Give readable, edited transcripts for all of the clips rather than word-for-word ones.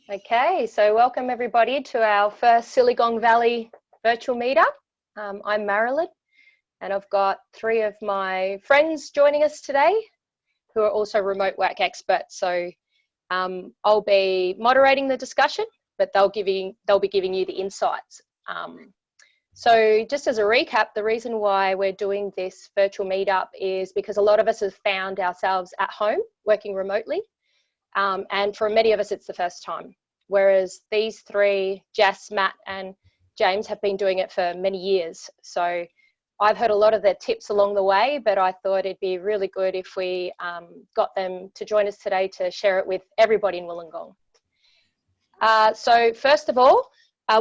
Okay, so welcome everybody to our first Siligong Valley virtual meetup. I'm Marilyn, and I've got three of my friends joining us today who are also remote work experts. So I'll be moderating the discussion, but they'll be giving you the insights. So just as a recap, the reason why we're doing this virtual meetup is because a lot of us have found ourselves at home working remotely. And for many of us, it's the first time. Whereas these three, Jess, Matt, and James, have been doing it for many years. So I've heard a lot of their tips along the way, but I thought it'd be really good if we got them to join us today to share it with everybody in Wollongong. So first of all,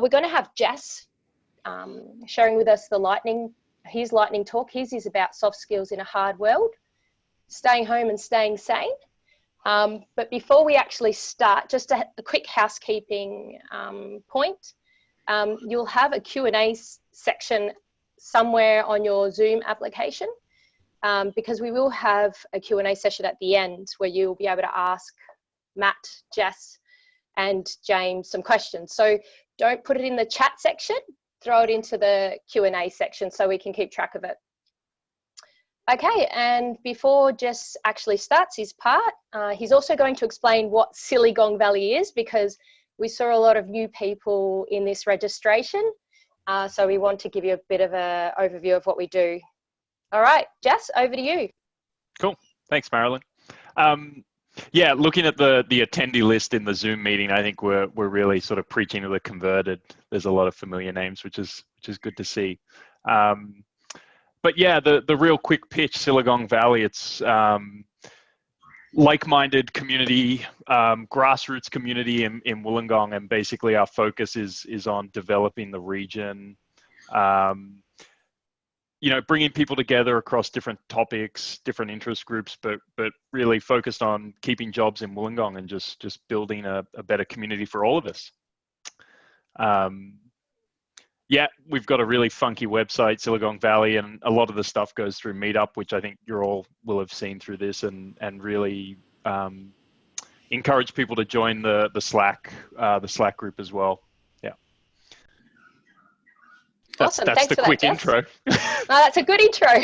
we're going to have Jess sharing with us his lightning talk. His is about soft skills in a hard world, staying home and staying sane. But before we actually start, just a quick housekeeping point. You'll have a Q&A section somewhere on your Zoom application because we will have a Q&A session at the end where you'll be able to ask Matt, Jess, and James some questions. So don't put it in the chat section, throw it into the Q&A section so we can keep track of it. Okay, and before Jess actually starts his part, he's also going to explain what Siligong Valley is because we saw a lot of new people in this registration. So we want to give you a bit of an overview of what we do. All right, Jess, over to you. Cool, thanks, Marilyn. Yeah, looking at the attendee list in the Zoom meeting, I think we're really sort of preaching to the converted. There's a lot of familiar names, which is good to see. But yeah, the real quick pitch, Siligong Valley, it's like-minded community, grassroots community in Wollongong, and basically our focus is on developing the region, you know, bringing people together across different topics, different interest groups, but really focused on keeping jobs in Wollongong and just building a better community for all of us. Yeah, we've got a really funky website, Siligong Valley, and a lot of the stuff goes through Meetup, which I think you all will have seen through this, and really encourage people to join the Slack group as well. Yeah. Awesome. That's Thanks the for quick that, intro. That's a good intro.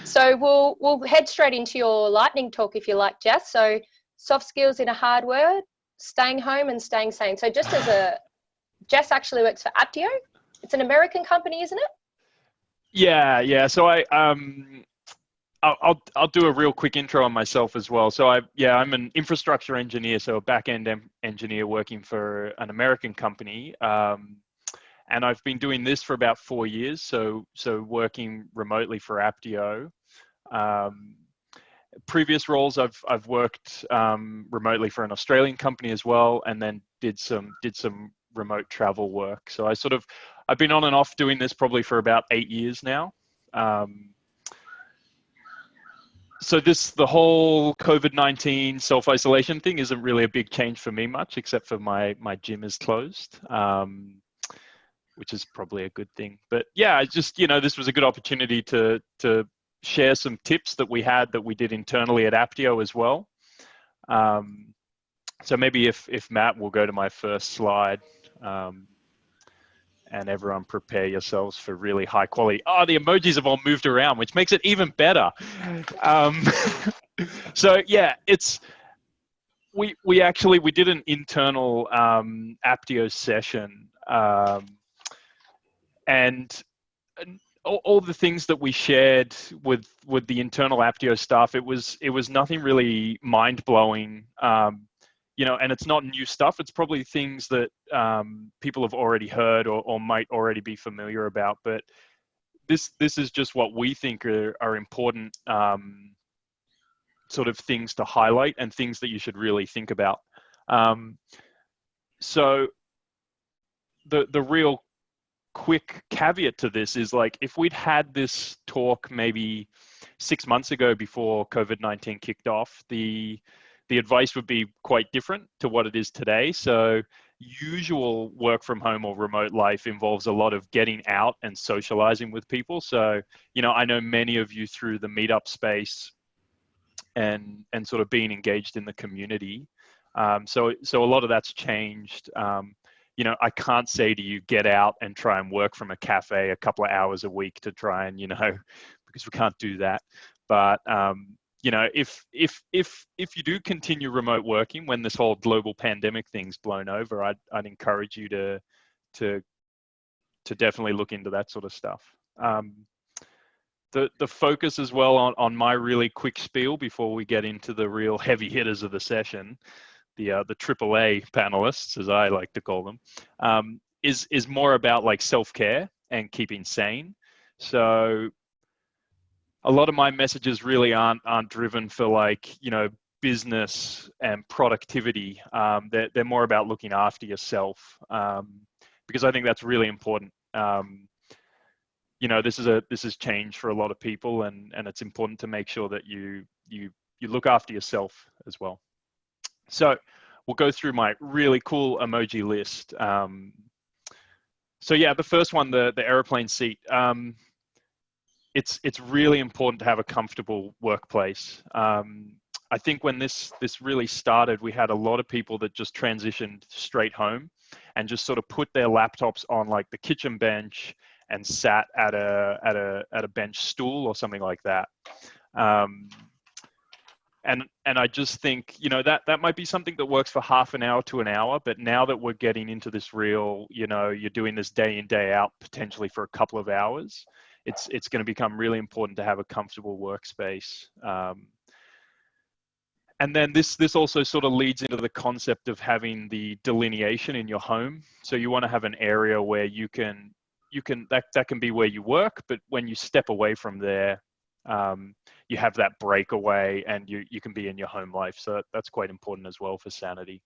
So we'll head straight into your lightning talk if you like, Jess. So soft skills in a hard word, staying home and staying sane. So just as Jess actually works for Apptio. It's an American company, isn't it? Yeah. So I'll do a real quick intro on myself as well. So I'm an infrastructure engineer, so a back-end engineer working for an American company, and I've been doing this for about 4 years. So working remotely for Apptio. Previous roles, I've worked remotely for an Australian company as well, and then did some remote travel work. So I've been on and off doing this probably for about 8 years now. So the whole COVID-19 self-isolation thing isn't really a big change for me much, except for my gym is closed, which is probably a good thing. But yeah, this was a good opportunity to share some tips that we did internally at Apptio as well. So maybe if Matt will go to my first slide, and everyone prepare yourselves for really high quality. Oh, the emojis have all moved around, which makes it even better. So yeah, we did an internal Apptio session, and all the things that we shared with the internal Apptio staff, it was nothing really mind-blowing. You know, and it's not new stuff. It's probably things that people have already heard or might already be familiar about. But this is just what we think are important sort of things to highlight and things that you should really think about. So the real quick caveat to this is, like, if we'd had this talk maybe 6 months ago before COVID-19 kicked off, the advice would be quite different to what it is today. So usual work from home or remote life involves a lot of getting out and socializing with people. So, you know, I know many of you through the meetup space and sort of being engaged in the community. So a lot of that's changed. You know, I can't say to you, get out and try and work from a cafe a couple of hours a week to try and, you know, because we can't do that. But you know, if you do continue remote working when this whole global pandemic thing's blown over, I'd encourage you to definitely look into that sort of stuff. The focus as well on my really quick spiel before we get into the real heavy hitters of the session, the AAA panelists, as I like to call them, is more about like self-care and keeping sane. So a lot of my messages really aren't driven for, like, you know, business and productivity. They're more about looking after yourself, because I think that's really important. You know, this is change for a lot of people, and it's important to make sure that you look after yourself as well. So we'll go through my really cool emoji list. So yeah, the first one, the airplane seat. It's really important to have a comfortable workplace. I think when this really started, we had a lot of people that just transitioned straight home and just sort of put their laptops on like the kitchen bench and sat at a bench stool or something like that. And I just think, you know, that might be something that works for half an hour to an hour, but now that we're getting into this real, you know, you're doing this day in, day out, potentially for a couple of hours, it's going to become really important to have a comfortable workspace. And then this also sort of leads into the concept of having the delineation in your home. So you want to have an area where you can that can be where you work, but when you step away from there, you have that breakaway and you can be in your home life. So that's quite important as well for sanity.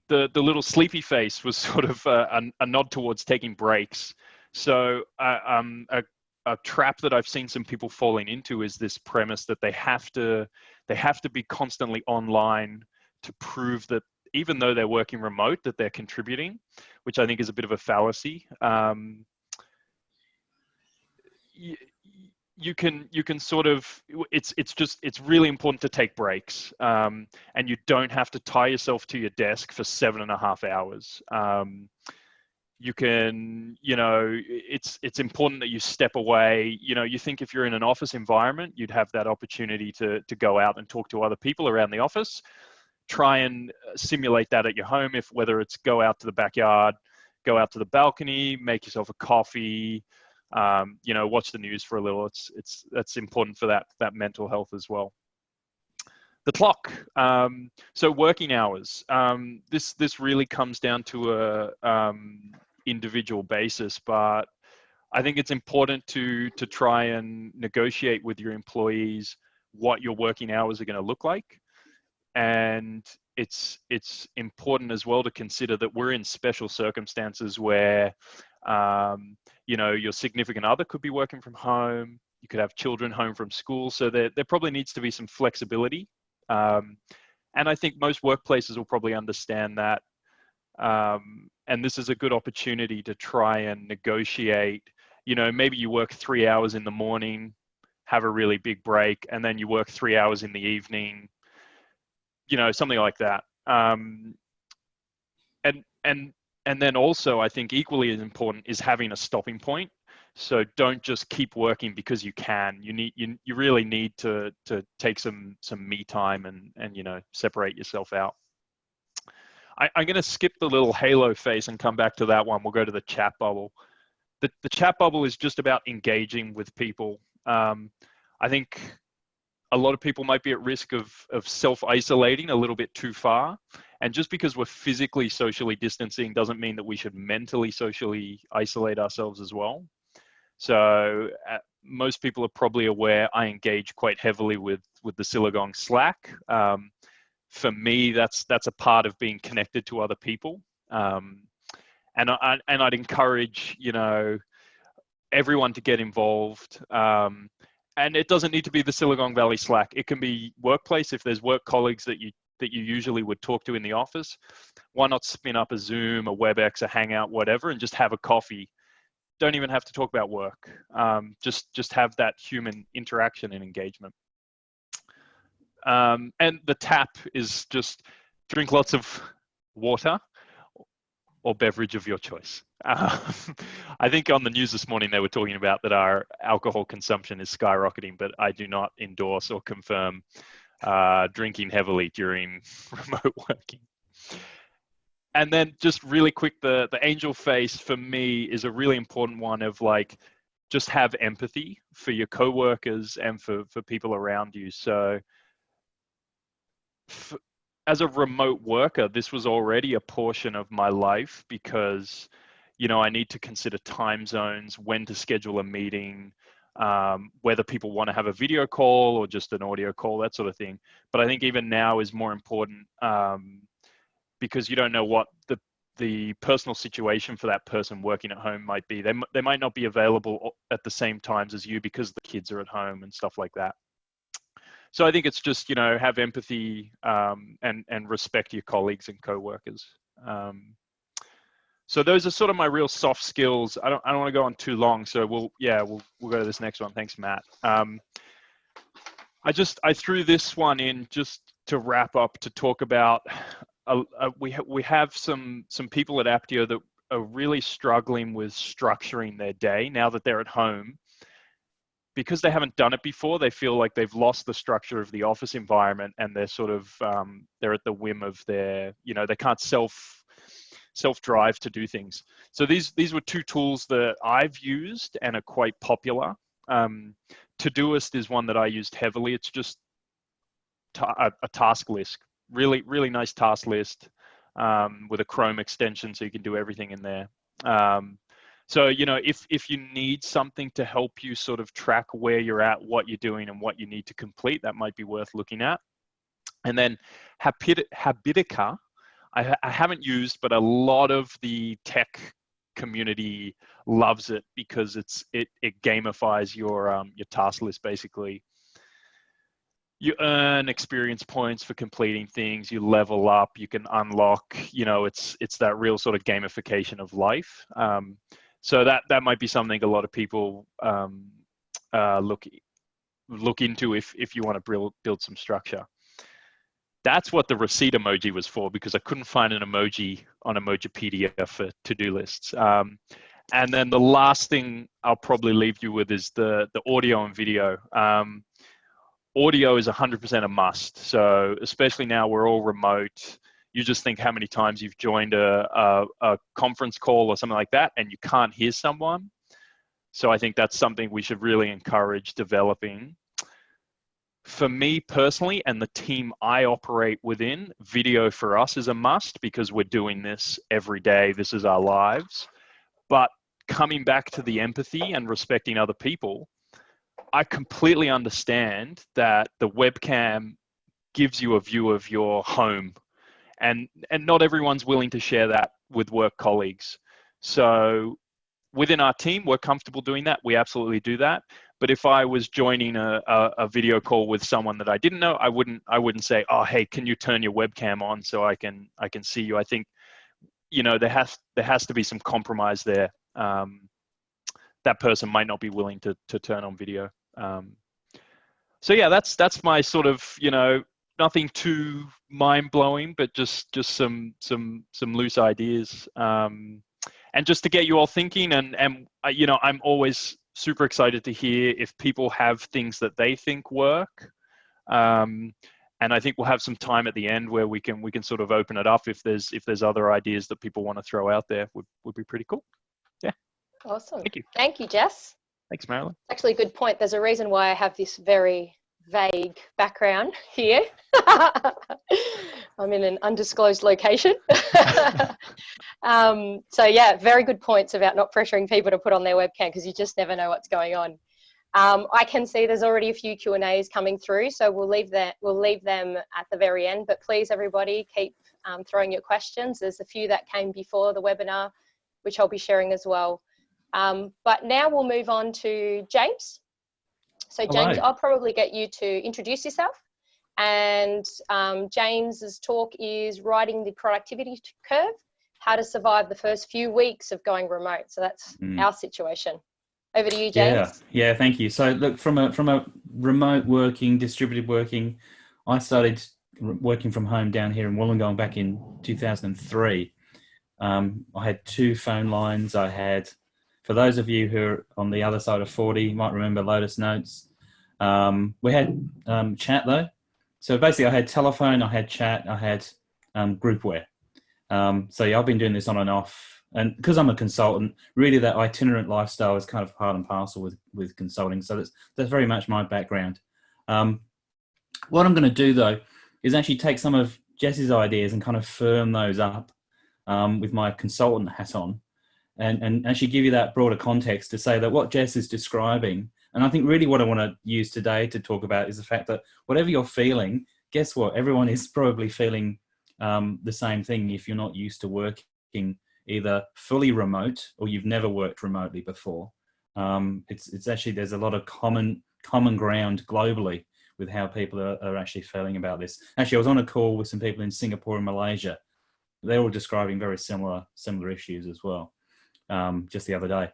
The little sleepy face was sort of a nod towards taking breaks. So a trap that I've seen some people falling into is this premise that they have to be constantly online to prove that even though they're working remote, that they're contributing, which I think is a bit of a fallacy. You can sort of, it's really important to take breaks, and you don't have to tie yourself to your desk for 7.5 hours. You can, you know, it's important that you step away. You know, you think if you're in an office environment, you'd have that opportunity to go out and talk to other people around the office. Try and simulate that at your home, whether it's go out to the backyard, go out to the balcony, make yourself a coffee, you know, watch the news for a little. That's important for that mental health as well. The clock. So working hours. This really comes down to a individual basis, but I think it's important to try and negotiate with your employees what your working hours are going to look like. And it's important as well to consider that we're in special circumstances where, you know, your significant other could be working from home. You could have children home from school. So there probably needs to be some flexibility. And I think most workplaces will probably understand that. And this is a good opportunity to try and negotiate. You know, maybe you work 3 hours in the morning, have a really big break, and then you work 3 hours in the evening, you know, something like that. And then also, I think equally as important is having a stopping point. So don't just keep working because you can. You really need to take some me time and you know, separate yourself out. I'm going to skip the little halo face and come back to that one. We'll go to the chat bubble. The chat bubble is just about engaging with people. I think a lot of people might be at risk of self-isolating a little bit too far. And just because we're physically socially distancing doesn't mean that we should mentally socially isolate ourselves as well. So most people are probably aware I engage quite heavily with the Siligong Slack. For me, that's a part of being connected to other people. And I'd encourage, you know, everyone to get involved. And it doesn't need to be the Siligong Valley Slack. It can be workplace. If there's work colleagues that you usually would talk to in the office, why not spin up a Zoom, a WebEx, a Hangout, whatever, and just have a coffee. Don't even have to talk about work. Just have that human interaction and engagement. And the tap is just drink lots of water or beverage of your choice. I think on the news this morning they were talking about that our alcohol consumption is skyrocketing, but I do not endorse or confirm drinking heavily during remote working. And then just really quick, the angel face for me is a really important one of like, just have empathy for your coworkers and for people around you. So as a remote worker, this was already a portion of my life because, you know, I need to consider time zones, when to schedule a meeting, whether people want to have a video call or just an audio call, that sort of thing. But I think even now is more important because you don't know what the personal situation for that person working at home might be. They might not be available at the same times as you because the kids are at home and stuff like that. So I think it's just, you know, have empathy and respect your colleagues and coworkers. So those are sort of my real soft skills. I don't want to go on too long, so we'll go to this next one. Thanks, Matt. I threw this one in just to wrap up to talk about. We have some people at Apptio that are really struggling with structuring their day now that they're at home. Because they haven't done it before, they feel like they've lost the structure of the office environment, and they're sort of they're at the whim of their, you know, they can't self-drive to do things. So these were two tools that I've used and are quite popular. Todoist is one that I used heavily. It's just a task list, really nice task list with a Chrome extension, so you can do everything in there. So, you know, if you need something to help you sort of track where you're at, what you're doing, and what you need to complete, that might be worth looking at. And then Habitica, I haven't used, but a lot of the tech community loves it because it gamifies your task list. Basically, you earn experience points for completing things, you level up, you can unlock, you know, it's that real sort of gamification of life. So that might be something a lot of people look into if you want to build some structure. That's what the receipt emoji was for, because I couldn't find an emoji on Emojipedia for to-do lists. And then the last thing I'll probably leave you with is the audio and video. Audio is 100% a must. So especially now we're all remote. You just think how many times you've joined a conference call or something like that and you can't hear someone. So I think that's something we should really encourage developing. For me personally and the team I operate within, video for us is a must because we're doing this every day. This is our lives. But coming back to the empathy and respecting other people, I completely understand that the webcam gives you a view of your home. And not everyone's willing to share that with work colleagues. So within our team, we're comfortable doing that. We absolutely do that. But if I was joining a video call with someone that I didn't know, I wouldn't say, oh, hey, can you turn your webcam on so I can see you? I think, you know, there has to be some compromise there. That person might not be willing to turn on video. So yeah, that's my sort of, you know, nothing too mind-blowing, but just some loose ideas, and just to get you all thinking. And you know, I'm always super excited to hear if people have things that they think work. And I think we'll have some time at the end where we can sort of open it up if there's other ideas that people want to throw out there. Would be pretty cool. Yeah. Awesome. Thank you. Thank you, Jess. Thanks, Marilyn. Actually, a good point. There's a reason why I have this very vague background here. I'm in an undisclosed location. So yeah, very good points about not pressuring people to put on their webcam because you just never know what's going on. I can see there's already a few Q&As coming through, so we'll leave them at the very end. But please, everybody, keep throwing your questions. There's a few that came before the webinar, which I'll be sharing as well. But now we'll move on to James. So James, I'll probably get you to introduce yourself. And James's talk is Riding the Productivity Curve, how to survive the first few weeks of going remote. So that's our situation. Over to you, James. Yeah, thank you. So look, from a remote working, distributed working, I started working from home down here in Wollongong back in 2003. I had 2 phone lines. I had, for those of you who are on the other side of 40, you might remember Lotus Notes. We had chat though. So basically I had telephone, I had chat, I had groupware. So yeah, I've been doing this on and off. And because I'm a consultant, really that itinerant lifestyle is kind of part and parcel with consulting. So that's very much my background. What I'm going to do though is actually take some of Jess's ideas and kind of firm those up with my consultant hat on, and actually give you that broader context to say that what Jess is describing, and I think really what I want to use today to talk about is the fact that whatever you're feeling, guess what? Everyone is probably feeling the same thing if you're not used to working either fully remote or you've never worked remotely before. It's actually, there's a lot of common ground globally with how people are actually feeling about this. Actually, I was on a call with some people in Singapore and Malaysia. They're all describing very similar issues as well, just the other day.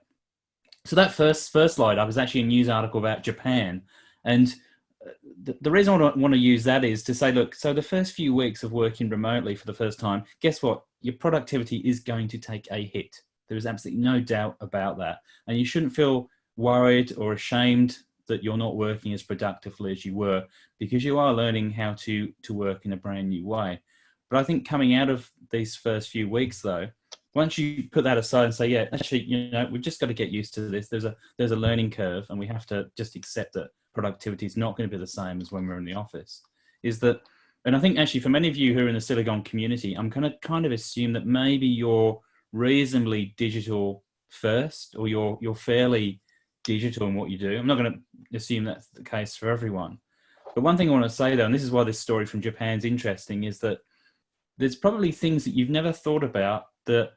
So that first slide up is actually a news article about Japan. And the reason I want to use that is to say, look, so the first few weeks of working remotely for the first time, guess what? Your productivity is going to take a hit. There is absolutely no doubt about that. And you shouldn't feel worried or ashamed that you're not working as productively as you were, because you are learning how to work in a brand new way. But I think coming out of these first few weeks though, once you put that aside and say, yeah, actually, you know, we've just got to get used to this. There's a learning curve, and we have to just accept that productivity is not going to be the same as when we're in the office. And I think actually for many of you who are in the Siligong community, I'm going to kind of assume that maybe you're reasonably digital first, or you're fairly digital in what you do. I'm not going to assume that's the case for everyone. But one thing I want to say though, and this is why this story from Japan's interesting, is that there's probably things that you've never thought about that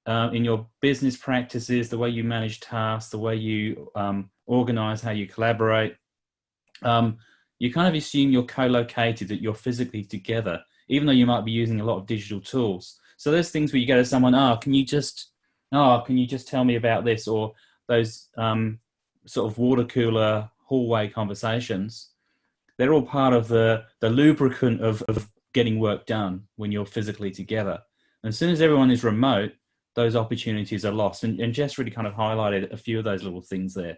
in your business practices, the way you manage tasks, the way you organize how you collaborate, you kind of assume you're co-located, that you're physically together, even though you might be using a lot of digital tools. So there's things where you go to someone, can you just tell me about this? Or those sort of water cooler hallway conversations, they're all part of the lubricant of getting work done when you're physically together. And as soon as everyone is remote, those opportunities are lost. And Jess really kind of highlighted a few of those little things there.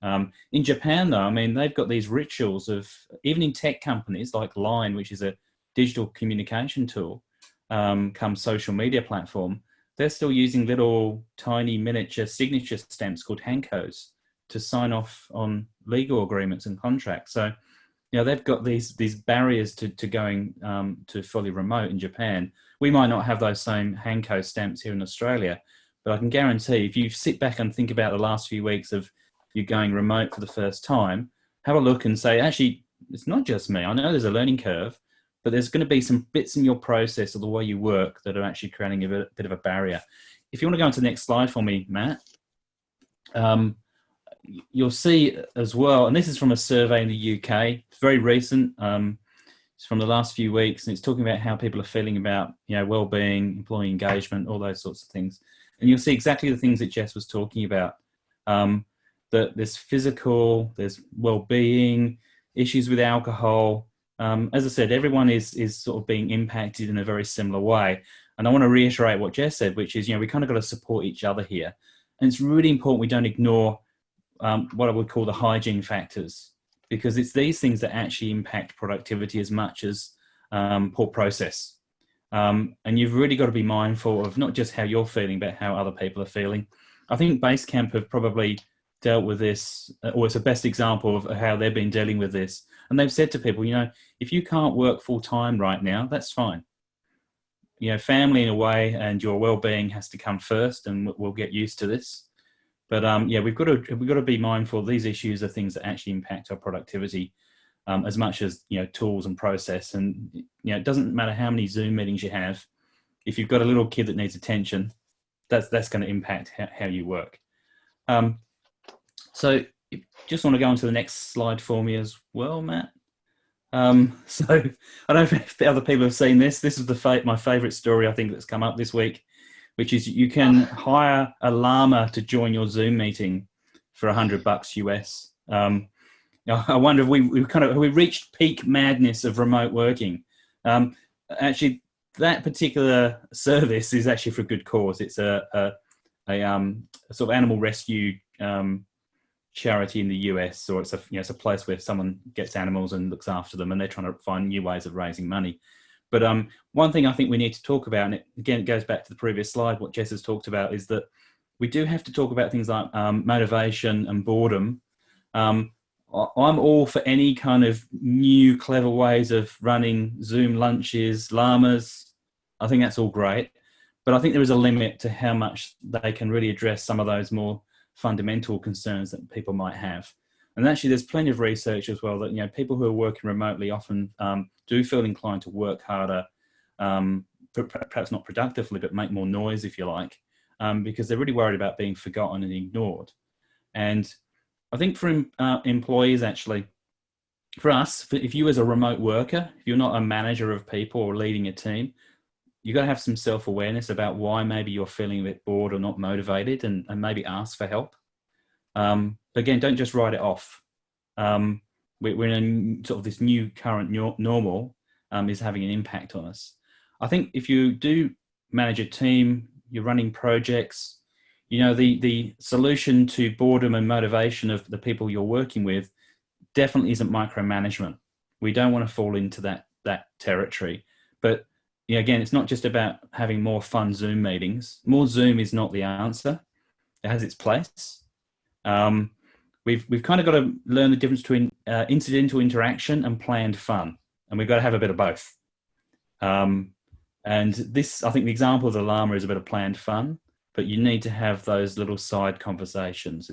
In Japan, though, I mean, they've got these rituals of, even in tech companies like Line, which is a digital communication tool, come social media platform, they're still using little tiny miniature signature stamps called hankos to sign off on legal agreements and contracts. So, you know, they've got these barriers to going to fully remote in Japan. We might not have those same hanko stamps here in Australia, but I can guarantee if you sit back and think about the last few weeks of you going remote for the first time, have a look and say, actually, it's not just me. I know there's a learning curve, but there's going to be some bits in your process or the way you work that are actually creating a bit of a barrier. If you want to go on to the next slide for me, Matt, you'll see as well, and this is from a survey in the UK. It's very recent. It's from the last few weeks, and it's talking about how people are feeling about, you know, well-being, employee engagement, all those sorts of things. And you'll see exactly the things that Jess was talking about. That there's physical, there's well-being, issues with alcohol. As I said, everyone is sort of being impacted in a very similar way. And I want to reiterate what Jess said, which is, you know, we kind of got to support each other here. And it's really important we don't ignore what I would call the hygiene factors, because it's these things that actually impact productivity as much as poor process. And you've really got to be mindful of not just how you're feeling, but how other people are feeling. I think Basecamp have probably dealt with this, or it's the best example of how they've been dealing with this. And they've said to people, you know, if you can't work full time right now, that's fine. You know, family in a way and your well-being has to come first, and we'll get used to this. But yeah, we've got to be mindful. These issues are things that actually impact our productivity as much as, you know, tools and process. And, you know, it doesn't matter how many Zoom meetings you have. If you've got a little kid that needs attention, that's going to impact how you work. So just want to go on to the next slide for me as well, Matt. So I don't know if the other people have seen this. This is my favorite story, I think, that's come up this week, which is you can hire a llama to join your Zoom meeting for $100 US. I wonder if we reached peak madness of remote working. Actually, that particular service is actually for a good cause. It's a sort of animal rescue charity in the US, or it's a place where someone gets animals and looks after them, and they're trying to find new ways of raising money. But one thing I think we need to talk about, and it goes back to the previous slide, what Jess has talked about, is that we do have to talk about things like motivation and boredom. I'm all for any kind of new, clever ways of running Zoom lunches, Llamas. I think that's all great. But I think there is a limit to how much they can really address some of those more fundamental concerns that people might have. And actually, there's plenty of research as well that, people who are working remotely often do feel inclined to work harder, perhaps not productively, but make more noise, if you like, because they're really worried about being forgotten and ignored. And I think for employees, actually, for us, if you as a remote worker, if you're not a manager of people or leading a team, you've got to have some self-awareness about why maybe you're feeling a bit bored or not motivated, and maybe ask for help. Again, don't just write it off. We're in sort of this new current normal is having an impact on us. I think if you do manage a team, you're running projects, the solution to boredom and motivation of the people you're working with definitely isn't micromanagement. We don't want to fall into that territory. But again, it's not just about having more fun Zoom meetings. More Zoom is not the answer. It has its place. We've kind of got to learn the difference between incidental interaction and planned fun, and we've got to have a bit of both. And this, I think, the example of the Llama is a bit of planned fun, but you need to have those little side conversations.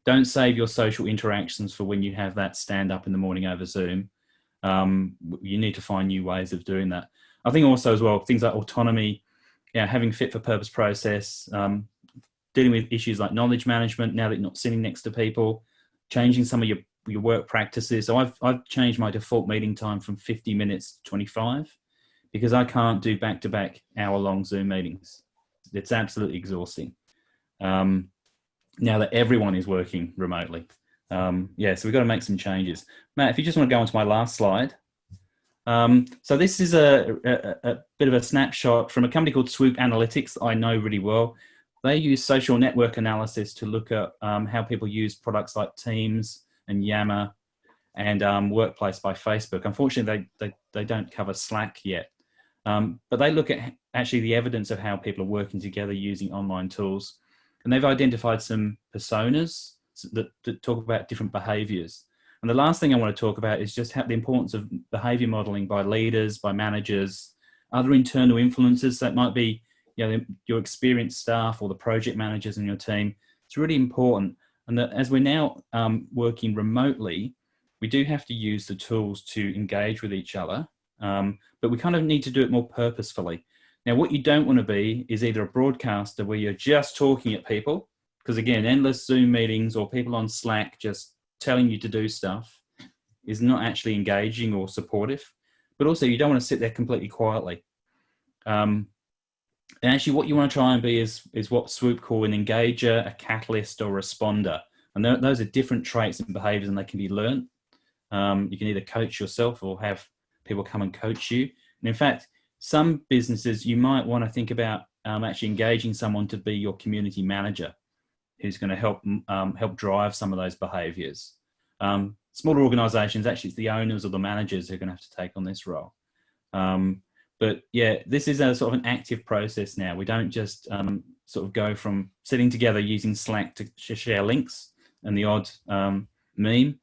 Don't save your social interactions for when you have that stand up in the morning over Zoom. You need to find new ways of doing that. I think also as well, things like autonomy, having fit for purpose process, dealing with issues like knowledge management now that you're not sitting next to people, changing some of your work practices. So I've changed my default meeting time from 50 minutes to 25 because I can't do back-to-back hour-long Zoom meetings. It's absolutely exhausting. Now that everyone is working remotely. So we've got to make some changes. Matt, if you just want to go on to my last slide. So this is a bit of a snapshot from a company called Swoop Analytics that I know really well. They use social network analysis to look at how people use products like Teams and Llama and Workplace by Facebook. Unfortunately, they don't cover Slack yet. But they look at actually the evidence of how people are working together using online tools. And they've identified some personas that talk about different behaviors. And the last thing I want to talk about is just the importance of behavior modeling by leaders, by managers, other internal influencers. That might be your experienced staff or the project managers in your team. It's really important. And that as we're now working remotely, we do have to use the tools to engage with each other, but we kind of need to do it more purposefully. Now, what you don't want to be is either a broadcaster where you're just talking at people, because again, endless Zoom meetings or people on Slack just telling you to do stuff is not actually engaging or supportive, but also you don't want to sit there completely quietly. And actually what you want to try and be is what Swoop call an engager, a catalyst, or responder. And those are different traits and behaviors, and they can be learned. You can either coach yourself or have people come and coach you. And in fact, some businesses, you might want to think about actually engaging someone to be your community manager who's going to help drive some of those behaviors. Smaller organizations, actually it's the owners or the managers who are going to have to take on this role. But yeah, this is a sort of an active process now. We don't just sort of go from sitting together using Slack to share links and the odd meme.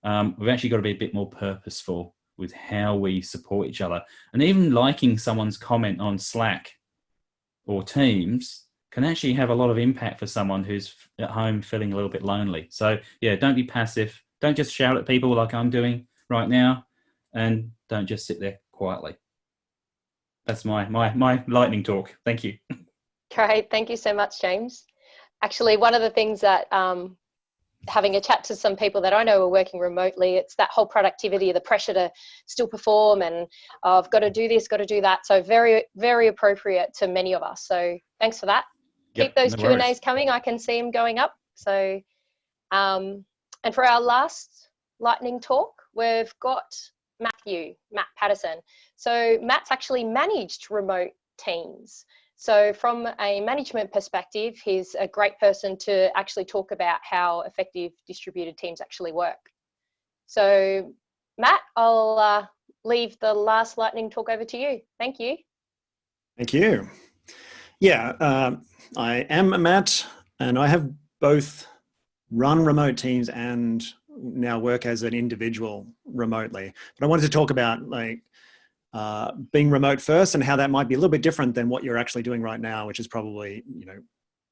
We've actually got to be a bit more purposeful with how we support each other. And even liking someone's comment on Slack or Teams can actually have a lot of impact for someone who's at home feeling a little bit lonely. So yeah, don't be passive. Don't just shout at people like I'm doing right now, and don't just sit there quietly. That's my lightning talk. Thank you. Great. Thank you so much, James. Actually, one of the things that having a chat to some people that I know are working remotely, it's that whole productivity, the pressure to still perform, and I've got to do this, got to do that. So very, very appropriate to many of us. So thanks for that. Keep those Q&As coming. I can see them going up. So, and for our last lightning talk, we've got Matt Patterson. So Matt's actually managed remote teams. So from a management perspective, he's a great person to actually talk about how effective distributed teams actually work. So Matt, I'll leave the last lightning talk over to you. Thank you. Thank you. Yeah, I am Matt, and I have both run remote teams and now work as an individual remotely. But I wanted to talk about being remote first and how that might be a little bit different than what you're actually doing right now, which is probably,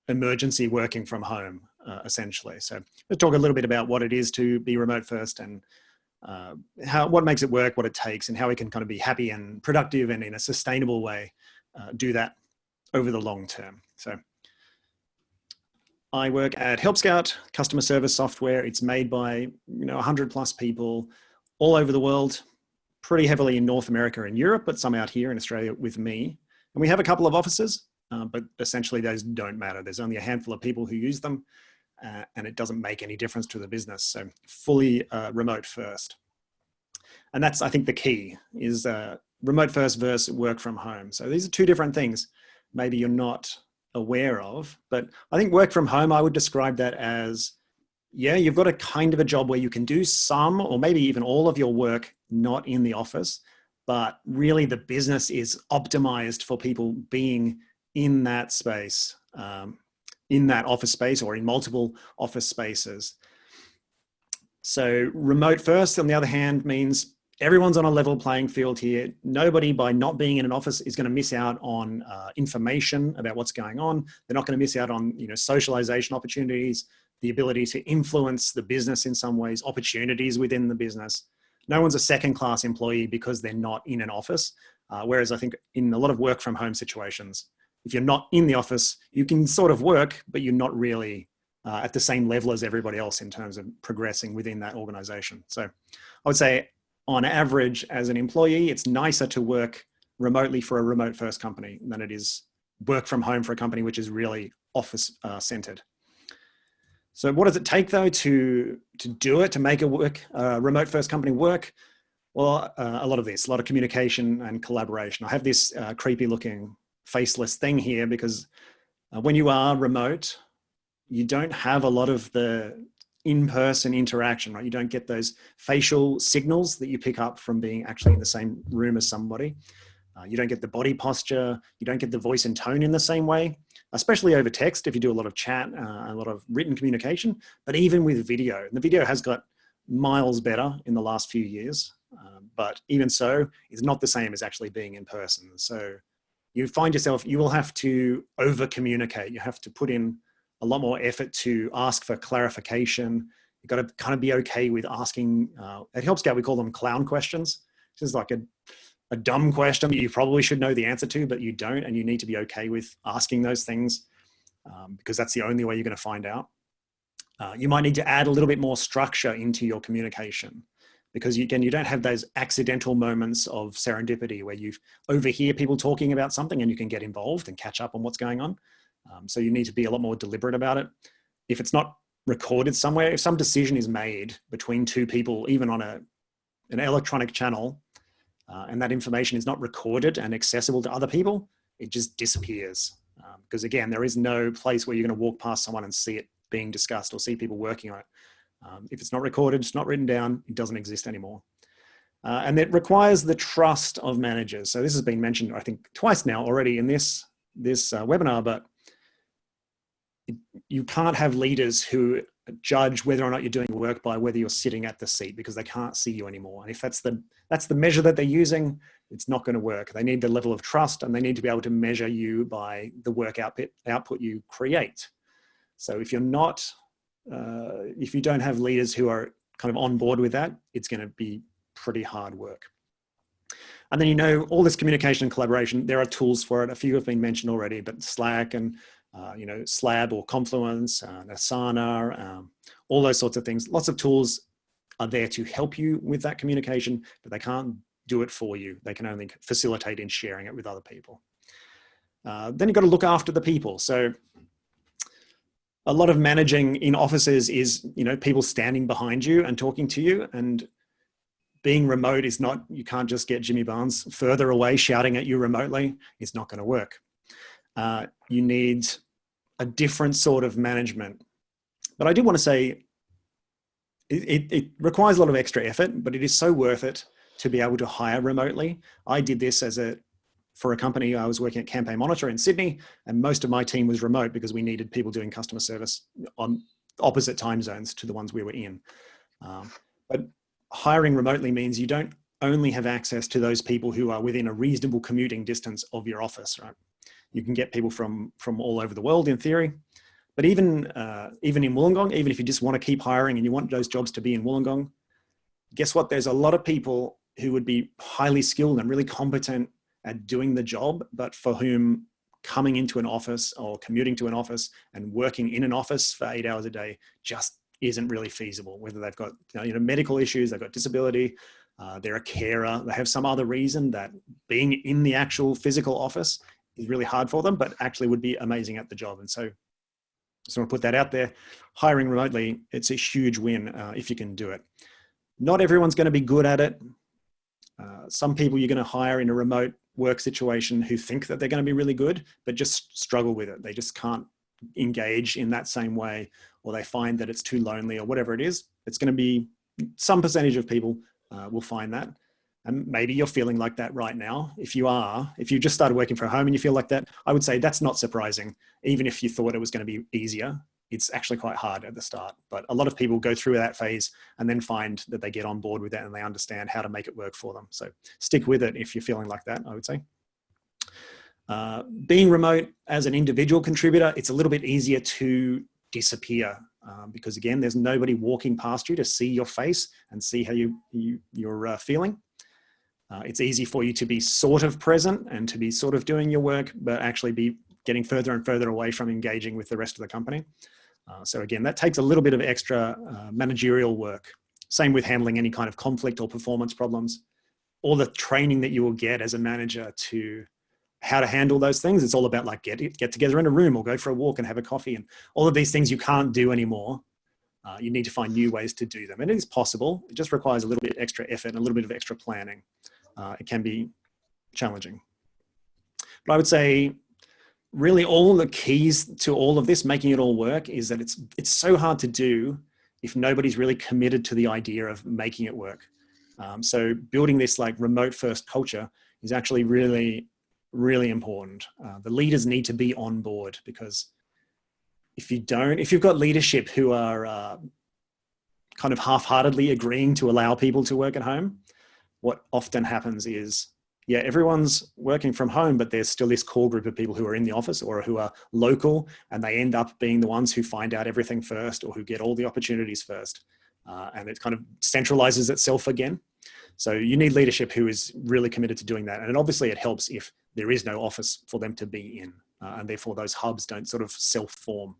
emergency working from home, essentially. So let's talk a little bit about what it is to be remote first and what makes it work, what it takes, and how we can kind of be happy and productive and in a sustainable way do that over the long term. So I work at Help Scout, customer service software. It's made by 100 plus people all over the world, pretty heavily in North America and Europe, but some out here in Australia with me. And we have a couple of offices, but essentially those don't matter. There's only a handful of people who use them, and it doesn't make any difference to the business. So fully remote first. And that's, I think, the key is remote first versus work from home. So these are two different things maybe you're not aware of, but I think work from home, I would describe that as, yeah, you've got a kind of a job where you can do some or maybe even all of your work not in the office, but really the business is optimized for people being in that space, in that office space or in multiple office spaces. So remote first, on the other hand, means everyone's on a level playing field here. Nobody, by not being in an office, is going to miss out on information about what's going on. They're not going to miss out on socialization opportunities, the ability to influence the business in some ways, opportunities within the business. No one's a second-class employee because they're not in an office. Whereas I think in a lot of work from home situations, if you're not in the office, you can sort of work, but you're not really at the same level as everybody else in terms of progressing within that organization. So I would say on average as an employee, it's nicer to work remotely for a remote first company than it is work from home for a company which is really office centered. So what does it take though to do it, to make a remote first company work? Well, a lot of communication and collaboration. I have this creepy looking faceless thing here because when you are remote, you don't have a lot of the in-person interaction, right? You don't get those facial signals that you pick up from being actually in the same room as somebody. You don't get the body posture. You don't get the voice and tone in the same way, especially over text if you do a lot of chat, a lot of written communication, but even with video. The video has got miles better in the last few years, but even so, it's not the same as actually being in person. So you find yourself, you will have to over-communicate. You have to put in a lot more effort to ask for clarification. You've got to kind of be okay with asking, at Help Scout, we call them clown questions. This is like a dumb question that you probably should know the answer to, but you don't, and you need to be okay with asking those things because that's the only way you're going to find out. You might need to add a little bit more structure into your communication because you don't have those accidental moments of serendipity where you overhear people talking about something and you can get involved and catch up on what's going on. So you need to be a lot more deliberate about it. If it's not recorded somewhere, if some decision is made between two people, even on an electronic channel, and that information is not recorded and accessible to other people, it just disappears. Because again, there is no place where you're going to walk past someone and see it being discussed or see people working on it. If it's not recorded, it's not written down, it doesn't exist anymore. And it requires the trust of managers. So this has been mentioned, I think, twice now already in this webinar, but you can't have leaders who judge whether or not you're doing work by whether you're sitting at the seat because they can't see you anymore. And if that's the measure that they're using, it's not going to work. They need the level of trust and they need to be able to measure you by the work output you create. So if you're not, if you don't have leaders who are kind of on board with that, it's going to be pretty hard work. And then, all this communication and collaboration, there are tools for it. A few have been mentioned already, but Slack and Slab or Confluence, Asana, all those sorts of things. Lots of tools are there to help you with that communication, but they can't do it for you. They can only facilitate in sharing it with other people. Then you've got to look after the people. So a lot of managing in offices is, people standing behind you and talking to you, and being remote is not, you can't just get Jimmy Barnes further away shouting at you remotely. It's not going to work. You need a different sort of management. But I do want to say it requires a lot of extra effort, but it is so worth it to be able to hire remotely. I did this for a company. I was working at Campaign Monitor in Sydney, and most of my team was remote because we needed people doing customer service on opposite time zones to the ones we were in. But hiring remotely means you don't only have access to those people who are within a reasonable commuting distance of your office, right? You can get people from all over the world in theory. But even in Wollongong, even if you just want to keep hiring and you want those jobs to be in Wollongong, guess what? There's a lot of people who would be highly skilled and really competent at doing the job, but for whom coming into an office or commuting to an office and working in an office for 8 hours a day just isn't really feasible. Whether they've got medical issues, they've got disability, they're a carer, they have some other reason that being in the actual physical office is really hard for them, but actually would be amazing at the job. And so just want to put that out there. Hiring remotely, it's a huge win if you can do it. Not everyone's going to be good at it. Some people you're going to hire in a remote work situation who think that they're going to be really good, but just struggle with it. They just can't engage in that same way, or they find that it's too lonely or whatever it is. It's going to be some percentage of people will find that. And maybe you're feeling like that right now. If you just started working from home and you feel like that, I would say that's not surprising. Even if you thought it was going to be easier, it's actually quite hard at the start. But a lot of people go through that phase and then find that they get on board with that and they understand how to make it work for them. So stick with it if you're feeling like that, I would say. Being remote as an individual contributor, it's a little bit easier to disappear because again, there's nobody walking past you to see your face and see how you're feeling. It's easy for you to be sort of present and to be sort of doing your work, but actually be getting further and further away from engaging with the rest of the company. So again, that takes a little bit of extra managerial work. Same with handling any kind of conflict or performance problems. All the training that you will get as a manager to how to handle those things. It's all about like get together in a room or go for a walk and have a coffee, and all of these things you can't do anymore. You need to find new ways to do them. And it is possible. It just requires a little bit extra effort and a little bit of extra planning. It can be challenging. But I would say really all the keys to all of this, making it all work, is that it's so hard to do if nobody's really committed to the idea of making it work. So building this like remote first culture is actually really, really important. The leaders need to be on board, because if you've got leadership who are kind of half-heartedly agreeing to allow people to work at home, what often happens is, yeah, everyone's working from home, but there's still this core group of people who are in the office or who are local, and they end up being the ones who find out everything first or who get all the opportunities first. And it kind of centralizes itself again. So you need leadership who is really committed to doing that. And obviously it helps if there is no office for them to be in, and therefore those hubs don't sort of self-form.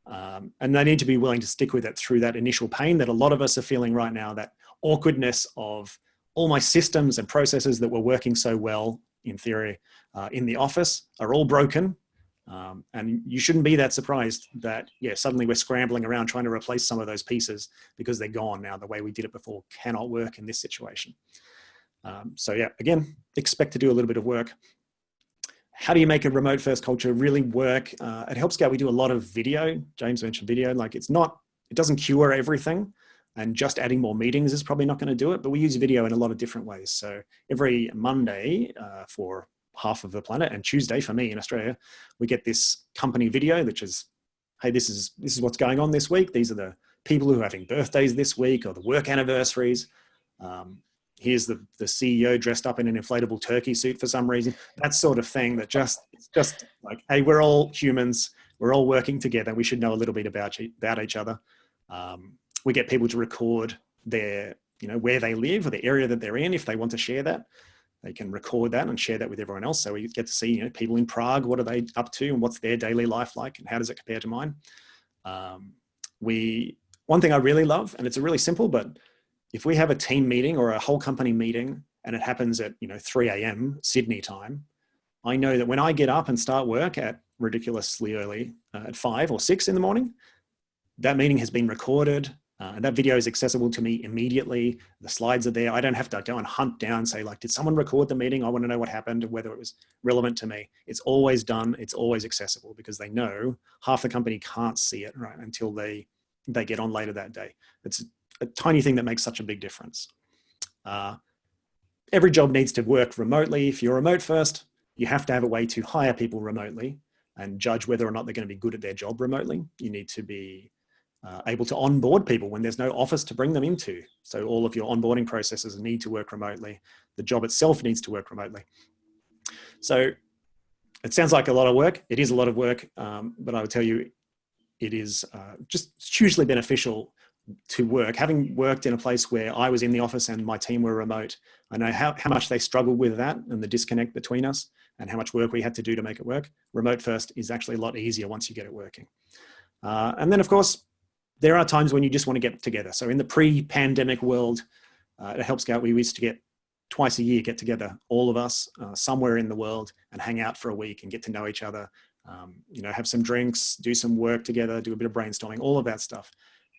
And they need to be willing to stick with it through that initial pain that a lot of us are feeling right now, that awkwardness of all my systems and processes that were working so well in theory in the office are all broken. And you shouldn't be that surprised that, yeah, suddenly we're scrambling around trying to replace some of those pieces because they're gone now. The way we did it before cannot work in this situation. So yeah, again, expect to do a little bit of work. How do you make a remote first culture really work? At HelpScout, we do a lot of video. James mentioned video. Like it doesn't cure everything, and just adding more meetings is probably not going to do it, but we use video in a lot of different ways. So every Monday for half of the planet, and Tuesday for me in Australia, we get this company video, which is, hey, this is what's going on this week. These are the people who are having birthdays this week or the work anniversaries. Here's the CEO dressed up in an inflatable turkey suit for some reason. That sort of thing that just like, hey, we're all humans. We're all working together. We should know a little bit about each other. We get people to record their, where they live or the area that they're in. If they want to share that, they can record that and share that with everyone else. So we get to see, people in Prague, what are they up to and what's their daily life like and how does it compare to mine? One thing I really love, and it's really simple, but if we have a team meeting or a whole company meeting and it happens at 3 a.m. Sydney time, I know that when I get up and start work at ridiculously early, at 5 or 6 in the morning, that meeting has been recorded. And that video is accessible to me immediately. The slides are there. I don't have to go and hunt down, say like, did someone record the meeting? I want to know what happened, whether it was relevant to me. It's always done. It's always accessible because they know half the company can't see it, right, until they get on later that day. It's a tiny thing that makes such a big difference. Every job needs to work remotely. If you're remote first, you have to have a way to hire people remotely and judge whether or not they're going to be good at their job remotely. You need to be able to onboard people when there's no office to bring them into. So all of your onboarding processes need to work remotely. The job itself needs to work remotely. So it sounds like a lot of work. It is a lot of work, but I would tell you it is just hugely beneficial to work. Having worked in a place where I was in the office and my team were remote, I know how much they struggled with that and the disconnect between us and how much work we had to do to make it work. Remote first is actually a lot easier once you get it working. And then of course, there are times when you just want to get together. So in the pre-pandemic world, at Help Scout, we used to get twice a year, get together, all of us somewhere in the world and hang out for a week and get to know each other, have some drinks, do some work together, do a bit of brainstorming, all of that stuff.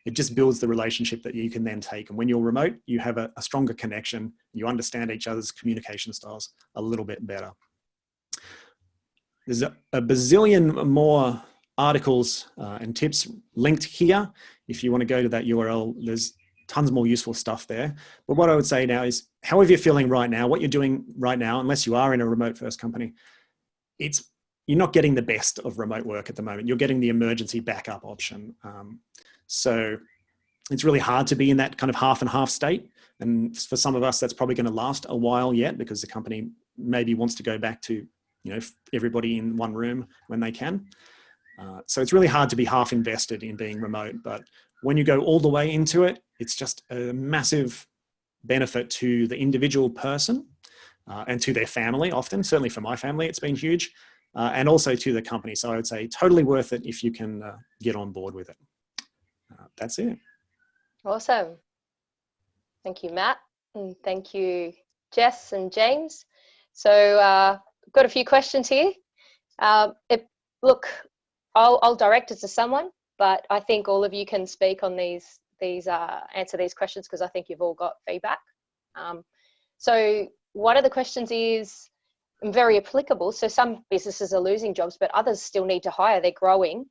It just builds the relationship that you can then take. And when you're remote, you have a stronger connection. You understand each other's communication styles a little bit better. There's a bazillion more articles and tips linked here. If you want to go to that URL, there's tons more useful stuff there. But what I would say now is, however you're feeling right now, what you're doing right now, unless you are in a remote first company, you're not getting the best of remote work at the moment. You're getting the emergency backup option. So it's really hard to be in that kind of half and half state. And for some of us, that's probably going to last a while yet because the company maybe wants to go back to, everybody in one room when they can. So it's really hard to be half invested in being remote, but when you go all the way into it, it's just a massive benefit to the individual person and to their family often. Certainly for my family, it's been huge, and also to the company. So I would say totally worth it if you can get on board with it. That's it. Awesome. Thank you, Matt, and thank you, Jess and James. So I've got a few questions here. I'll direct it to someone, but I think all of you can speak on answer these questions because I think you've all got feedback. So one of the questions is very applicable. So some businesses are losing jobs, but others still need to hire. They're growing.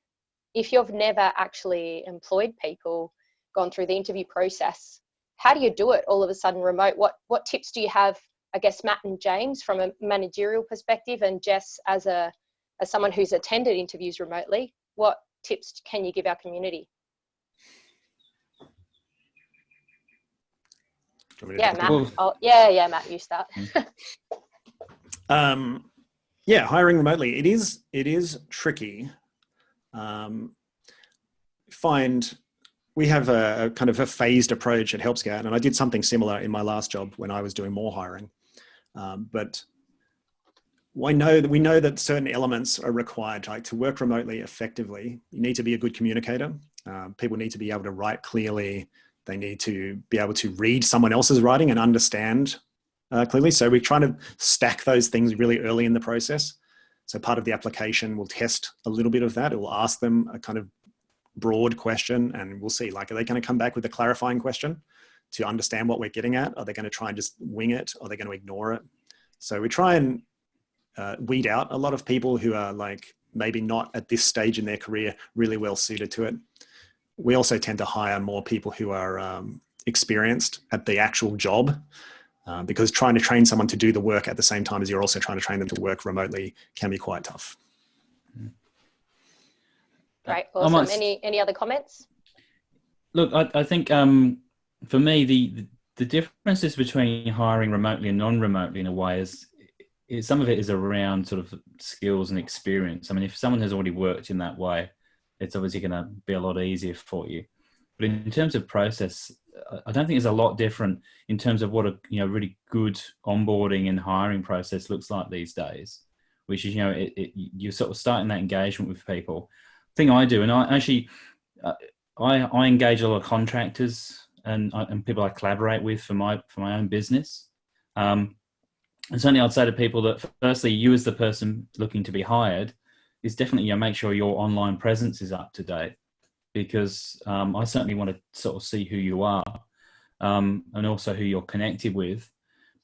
If you've never actually employed people, gone through the interview process, how do you do it all of a sudden remote? What tips do you have, I guess, Matt and James, from a managerial perspective, and Jess as someone who's attended interviews remotely, what tips can you give our community? Yeah, Matt. Matt, you start. Hiring remotely. It is tricky. We have a kind of a phased approach at Help Scout, and I did something similar in my last job when I was doing more hiring. But we know that certain elements are required, like to work remotely effectively. You need to be a good communicator. People need to be able to write clearly. They need to be able to read someone else's writing and understand clearly. So we're trying to stack those things really early in the process. So part of the application will test a little bit of that. It will ask them a kind of broad question, and we'll see, like, are they going to come back with a clarifying question to understand what we're getting at? Are they going to try and just wing it? Are they going to ignore it? So we try and weed out a lot of people who are like maybe not at this stage in their career really well suited to it. We also tend to hire more people who are experienced at the actual job because trying to train someone to do the work at the same time as you're also trying to train them to work remotely can be quite tough. Great, awesome. Any other comments? Look, I think for me, the differences between hiring remotely and non-remotely in a way is some of it is around sort of skills and experience. I mean, if someone has already worked in that way, it's obviously going to be a lot easier for you. But in terms of process, I don't think there's a lot different in terms of what a really good onboarding and hiring process looks like these days, which is you're sort of starting that engagement with people. The thing I do, and I actually I engage a lot of contractors and people I collaborate with for my own business. And certainly I'd say to people that firstly, you as the person looking to be hired is definitely, make sure your online presence is up to date, because I certainly want to sort of see who you are, and also who you're connected with.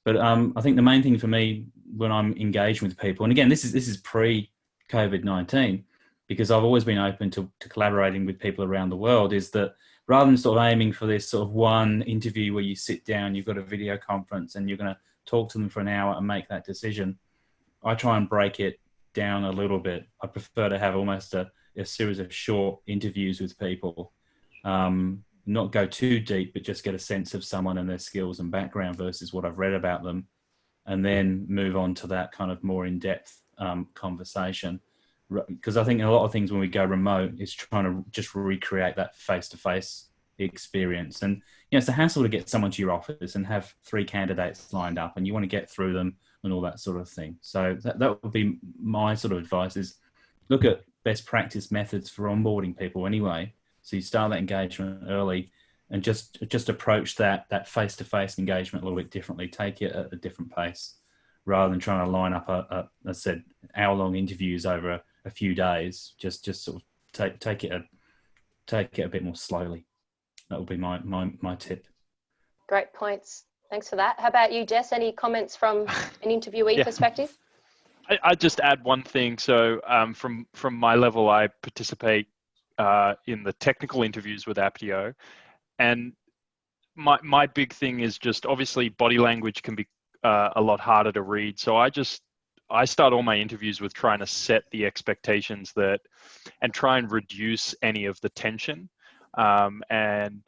But I think the main thing for me when I'm engaging with people, and again, this is pre-COVID-19, because I've always been open to collaborating with people around the world, is that rather than sort of aiming for this sort of one interview where you sit down, you've got a video conference and you're going to talk to them for an hour and make that decision, I try and break it down a little bit. I prefer to have almost a series of short interviews with people, not go too deep, but just get a sense of someone and their skills and background versus what I've read about them, and then move on to that kind of more in-depth conversation. Because I think a lot of things when we go remote is trying to just recreate that face-to-face experience. And it's a hassle to get someone to your office and have 3 candidates lined up and you want to get through them and all that sort of thing. So that would be my sort of advice, is look at best practice methods for onboarding people anyway. So you start that engagement early and just approach that face-to-face engagement a little bit differently. Take it at a different pace rather than trying to line up as I said, hour-long interviews over a few days. Just sort of take it a bit more slowly. That would be my tip. Great points. Thanks for that. How about you, Jess? Any comments from an interviewee perspective? I just add one thing. So from my level, I participate in the technical interviews with Apptio, and my big thing is just obviously body language can be a lot harder to read. So I start all my interviews with trying to set the expectations and try and reduce any of the tension. And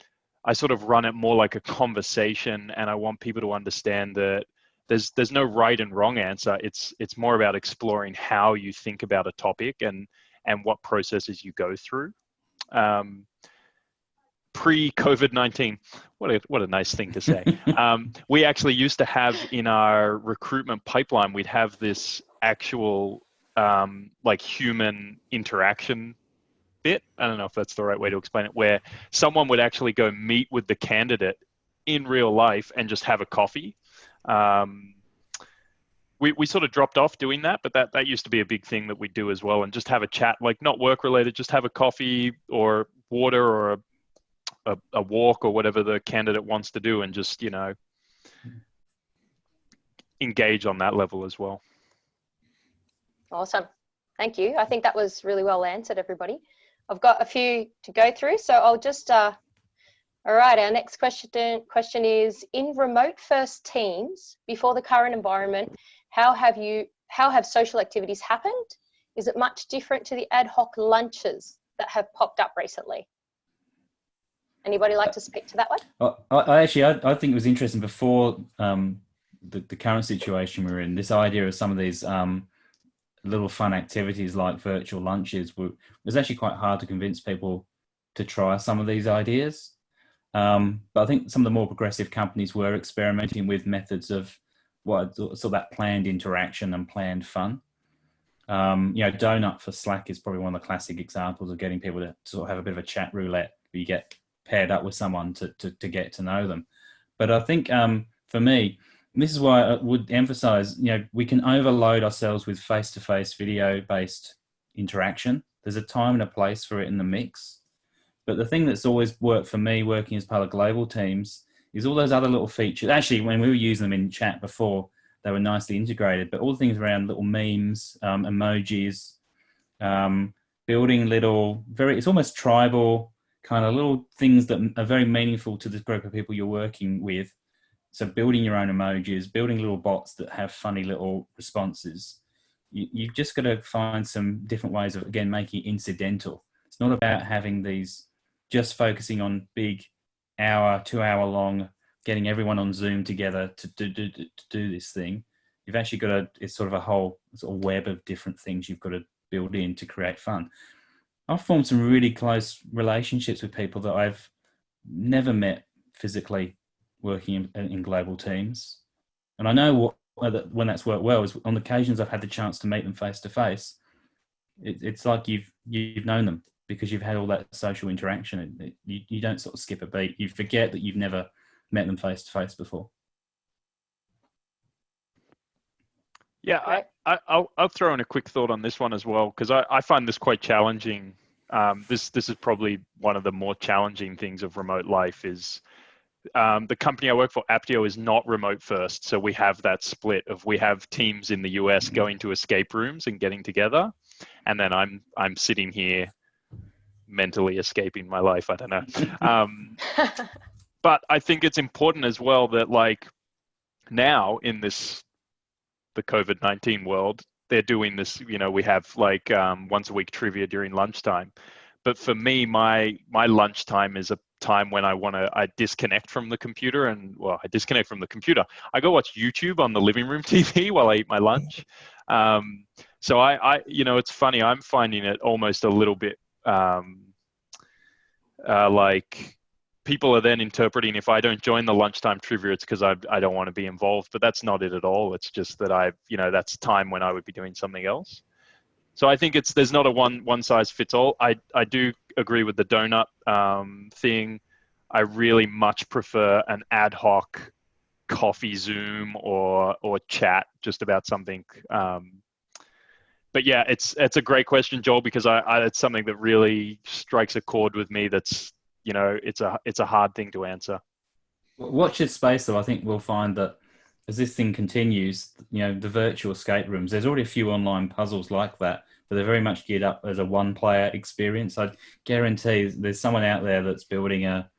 I sort of run it more like a conversation, and I want people to understand that there's no right and wrong answer. It's more about exploring how you think about a topic and what processes you go through. Pre-COVID-19, what a nice thing to say. We actually used to have in our recruitment pipeline, we'd have this actual like human interaction bit. I don't know if that's the right way to explain it, where someone would actually go meet with the candidate in real life and just have a coffee. We sort of dropped off doing that, but that used to be a big thing that we do as well, and just have a chat, like not work related, just have a coffee or water or a walk or whatever the candidate wants to do, and just engage on that level as well. Awesome. Thank you. I think that was really well answered, everybody. I've got a few to go through, so I'll just, all right, our next question is, in remote first teams, before the current environment, how have social activities happened? Is it much different to the ad hoc lunches that have popped up recently? Anybody like to speak to that one? I think it was interesting before the current situation we're in, this idea of some of these little fun activities like virtual lunches was actually quite hard to convince people to try some of these ideas. But I think some of the more progressive companies were experimenting with methods of that planned interaction and planned fun. Donut for Slack is probably one of the classic examples of getting people to sort of have a bit of a chat roulette where you get paired up with someone to get to know them. But I think for me, and this is why I would emphasize, we can overload ourselves with face-to-face video-based interaction. There's a time and a place for it in the mix. But the thing that's always worked for me working as part of global teams is all those other little features. Actually, when we were using them in chat before, they were nicely integrated, but all the things around little memes, emojis, building little, it's almost tribal kind of little things that are very meaningful to the group of people you're working with. So building your own emojis, building little bots that have funny little responses. You've just got to find some different ways of, again, making it incidental. It's not about having these, just focusing on big 2 hour long, getting everyone on Zoom together to do this thing. You've actually got it's sort of a whole sort of web of different things you've got to build in to create fun. I've formed some really close relationships with people that I've never met physically working in global teams. And I know when that's worked well is on occasions I've had the chance to meet them face to face. It's like you've known them because you've had all that social interaction. You don't sort of skip a beat. You forget that you've never met them face to face before. Yeah, Right. I'll throw in a quick thought on this one as well, because I find this quite challenging. This is probably one of the more challenging things of remote life is the company I work for, Apptio, is not remote first. So we have that split of we have teams in the US going to escape rooms and getting together, and then I'm sitting here mentally escaping my life. I don't know. But I think it's important as well that like now in the COVID-19 world, they're doing this, we have like once a week trivia during lunchtime. But for me, my lunchtime is a time when I disconnect from the computer I disconnect from the computer. I go watch YouTube on the living room TV while I eat my lunch. So it's funny, I'm finding it almost a little bit like people are then interpreting if I don't join the lunchtime trivia, it's because I don't want to be involved, but that's not it at all. It's just that that's time when I would be doing something else. So I think there's not a one size fits all. I do agree with the donut thing. I really much prefer an ad hoc coffee Zoom or chat just about something. But yeah, it's a great question, Joel, because it's something that really strikes a chord with me. That's it's a hard thing to answer. Watch this space, though. I think we'll find that as this thing continues, the virtual escape rooms, there's already a few online puzzles like that, but they're very much geared up as a one-player experience. I guarantee there's someone out there that's building a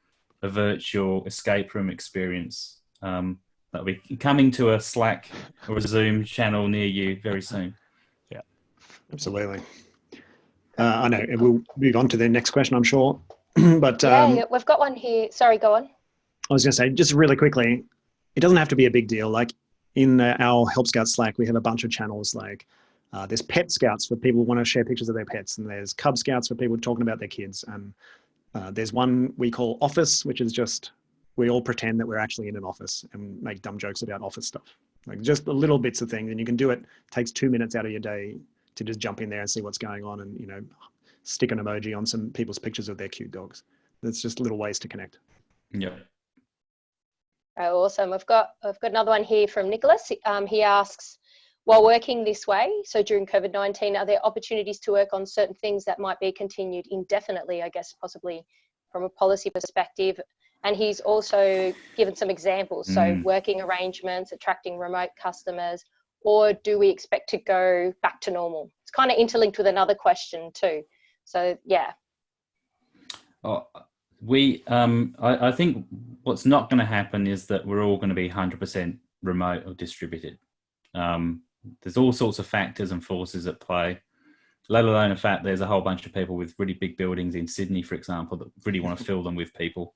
virtual escape room experience that'll be coming to a Slack or a Zoom channel near you very soon. Yeah, absolutely. I know we'll move on to the next question, I'm sure. But yeah, we've got one here. Sorry, go on. I was going to say, just really quickly, it doesn't have to be a big deal. Like in our Help Scout Slack, we have a bunch of channels. Like there's Pet Scouts for people who want to share pictures of their pets, and there's Cub Scouts for people talking about their kids. And there's one we call Office, which is just we all pretend that we're actually in an office and make dumb jokes about office stuff. Like just the little bits of things, and you can do it. It takes 2 minutes out of your day to just jump in there and see what's going on, and stick an emoji on some people's pictures of their cute dogs. That's just little ways to connect. Yeah. Oh, awesome. I've got another one here from Nicholas. He asks, while working this way, so during COVID-19, are there opportunities to work on certain things that might be continued indefinitely, I guess, possibly from a policy perspective? And he's also given some examples. So working arrangements, attracting remote customers, or do we expect to go back to normal? It's kind of interlinked with another question too. So, yeah. I think what's not going to happen is that we're all going to be 100% remote or distributed. There's all sorts of factors and forces at play, let alone the fact there's a whole bunch of people with really big buildings in Sydney, for example, that really want to fill them with people.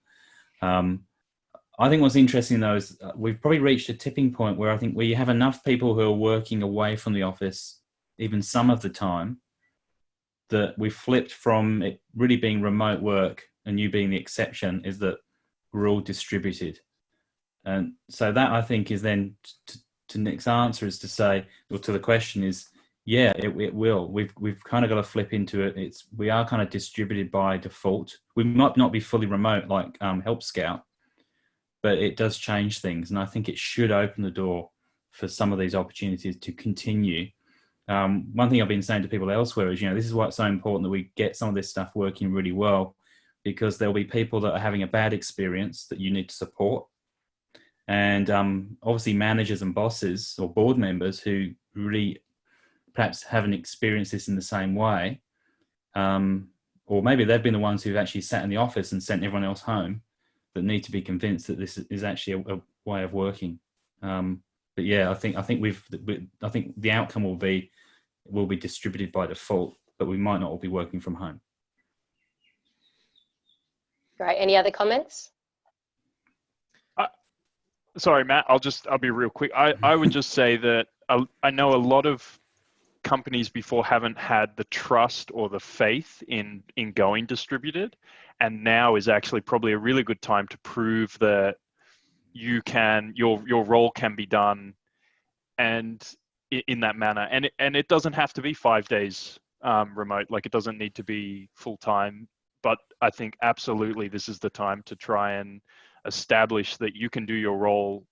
I think what's interesting, though, is we've probably reached a tipping point where I think where you have enough people who are working away from the office, even some of the time, that we've flipped from it really being remote work and you being the exception, is that we're all distributed. And so that, I think, is then to Nick's answer is to say, or to the question is, yeah, it will. We've kind of got to flip into it. We are kind of distributed by default. We might not be fully remote like Help Scout, but it does change things. And I think it should open the door for some of these opportunities to continue. One thing I've been saying to people elsewhere is, this is why it's so important that we get some of this stuff working really well, because there'll be people that are having a bad experience that you need to support. And obviously managers and bosses or board members who really perhaps haven't experienced this in the same way, or maybe they've been the ones who've actually sat in the office and sent everyone else home, that need to be convinced that this is actually a way of working. But yeah, I think the outcome will be distributed by default, but we might not all be working from home. Great. Any other comments? Sorry, Matt, I'll be real quick. I would just say that I know a lot of companies before haven't had the trust or the faith in going distributed, and now is actually probably a really good time to prove that your role can be done and in that manner, and it doesn't have to be 5 days remote, like it doesn't need to be full time, but I think absolutely this is the time to try and establish that you can do your role